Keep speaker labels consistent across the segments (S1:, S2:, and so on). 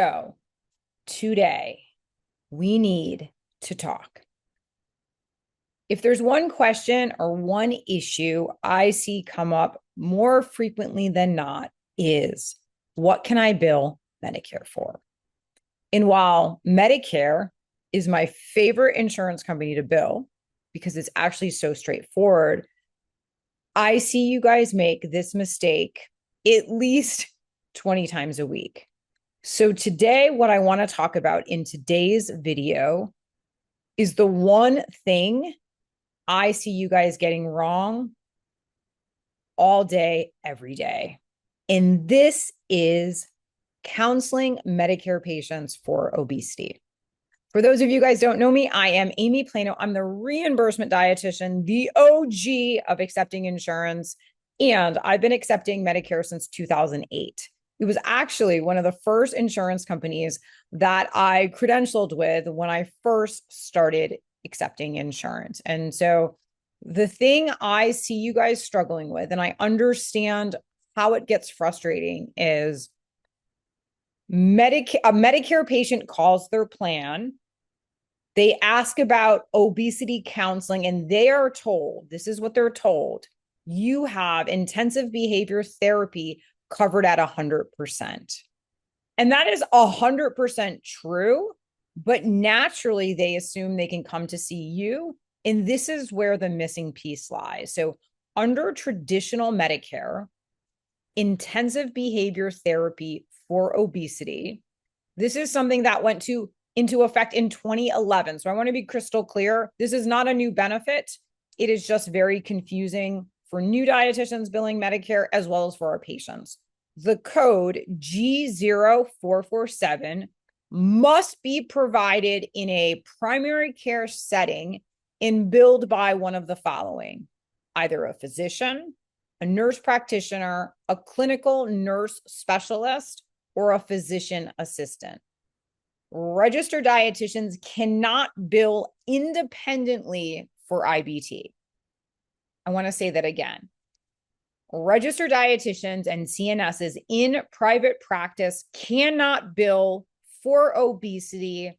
S1: So today we need to talk. If there's one question or one issue I see come up more frequently than not is, what can I bill Medicare for? And while Medicare is my favorite insurance company to bill because it's actually so straightforward, I see you guys make this mistake at least 20 times a week. So today, what I want to talk about in today's video is the one thing I see you guys getting wrong all day, every day. And this is counseling Medicare patients for obesity. For those of you guys who don't know me, I am Amy Plano. I'm the reimbursement dietitian, the OG of accepting insurance, and I've been accepting Medicare since 2008. It was actually one of the first insurance companies that I credentialed with when I first started accepting insurance. And so the thing I see you guys struggling with, and I understand how it gets frustrating, is a Medicare patient calls their plan. They ask about obesity counseling, and they are told, this is what they're told, you have intensive behavior therapy covered at 100%. And that is 100% true, but naturally they assume they can come to see you. And this is where the missing piece lies. So under traditional Medicare, intensive behavior therapy for obesity, this is something that went into effect in 2011. So I want to be crystal clear. This is not a new benefit. It is just very confusing for new dietitians billing Medicare as well as for our patients. The code G0447 must be provided in a primary care setting and billed by one of the following: either a physician, a nurse practitioner, a clinical nurse specialist, or a physician assistant. Registered dietitians cannot bill independently for IBT. I want to say that again. Registered dietitians and CNSs in private practice cannot bill for obesity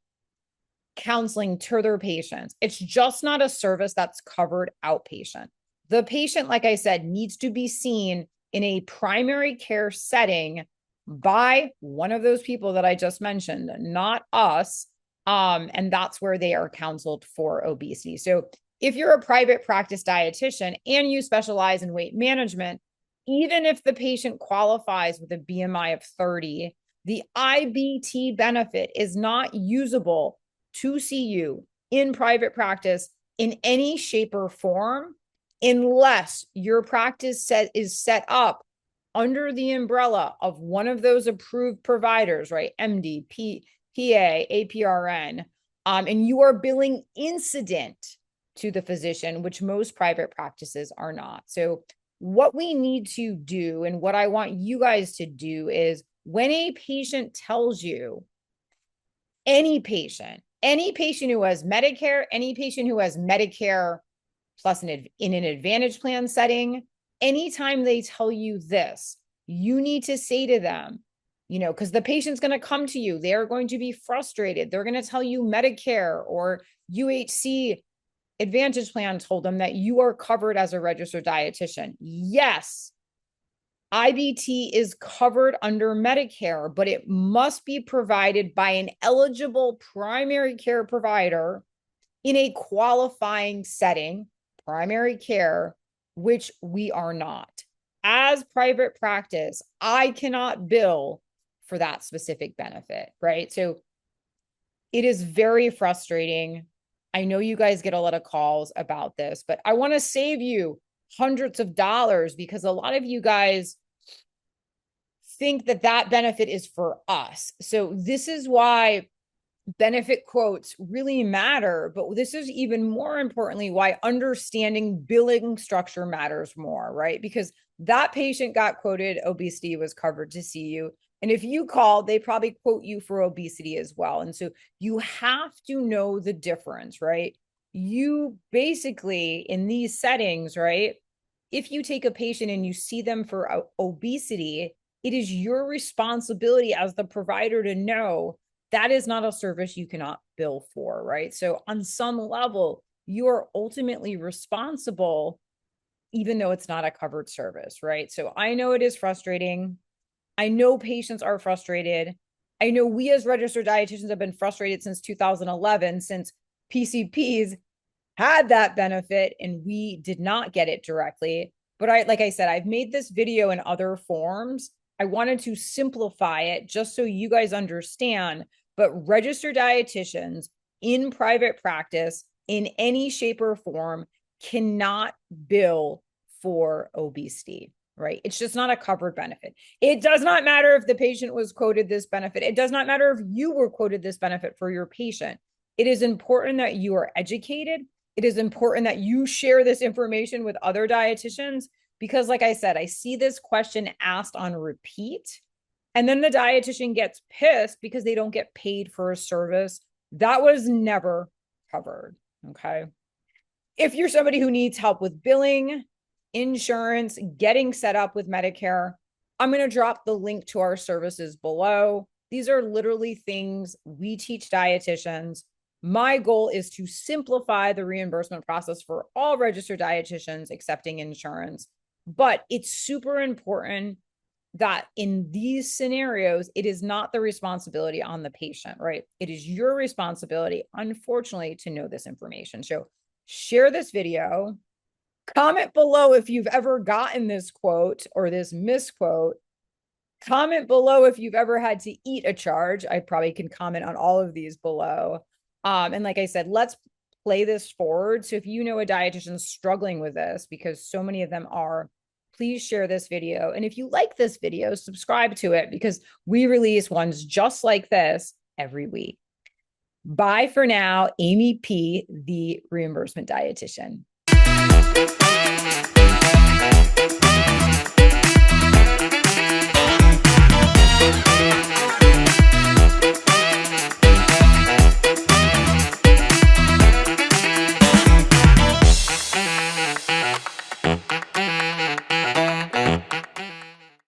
S1: counseling to their patients. It's just not a service that's covered outpatient. The patient, like I said, needs to be seen in a primary care setting by one of those people that I just mentioned, not us. And that's where they are counseled for obesity. So if you're a private practice dietitian and you specialize in weight management, even if the patient qualifies with a BMI of 30, the IBT benefit is not usable to see you in private practice in any shape or form unless your practice is set up under the umbrella of one of those approved providers, right? MD, PA, APRN, and you are billing incident to the physician, which most private practices are not. So what we need to do, and what I want you guys to do, is when a patient tells you, any patient who has Medicare, any patient who has Medicare plus in an Advantage plan setting, anytime they tell you this, you need to say to them, because the patient's going to come to you, they're going to be frustrated. They're going to tell you Medicare or UHC Advantage plan told them that you are covered as a registered dietitian. Yes, IBT is covered under Medicare, but it must be provided by an eligible primary care provider in a qualifying setting, primary care, which we are not. As private practice, I cannot bill for that specific benefit, right? So it is very frustrating. I know you guys get a lot of calls about this, but I want to save you hundreds of dollars because a lot of you guys think that benefit is for us. So this is why benefit quotes really matter, but this is even more importantly why understanding billing structure matters more, right? Because that patient got quoted obesity was covered to see you. And if you call, they probably quote you for obesity as well. And so you have to know the difference, right? You basically, in these settings, right, if you take a patient and you see them for obesity, it is your responsibility as the provider to know that is not a service you cannot bill for, right? So on some level, you are ultimately responsible, even though it's not a covered service, right? So I know it is frustrating. I know patients are frustrated. I know we as registered dietitians have been frustrated since 2011, since PCPs had that benefit and we did not get it directly. But like I said, I've made this video in other forms. I wanted to simplify it just so you guys understand, but registered dietitians in private practice in any shape or form cannot bill for obesity, right? It's just not a covered benefit. It does not matter if the patient was quoted this benefit. It does not matter if you were quoted this benefit for your patient. It is important that you are educated. It is important that you share this information with other dietitians because, like I said, I see this question asked on repeat. And then the dietitian gets pissed because they don't get paid for a service that was never covered. Okay. If you're somebody who needs help with billing, insurance, getting set up with Medicare, I'm going to drop the link to our services below. These are literally things we teach dietitians. My goal is to simplify the reimbursement process for all registered dietitians accepting insurance. But it's super important that in these scenarios, it is not the responsibility on the patient, right? It is your responsibility, unfortunately, to know this information. So share this video, comment below if you've ever gotten this quote or this misquote. Comment below if you've ever had to eat a charge. I probably can comment on all of these below. And like I said, let's play this forward. So if you know a dietitian struggling with this, because so many of them are, please share this video. And if you like this video, subscribe to it because we release ones just like this every week. Bye for now, Amy P., the Reimbursement Dietitian.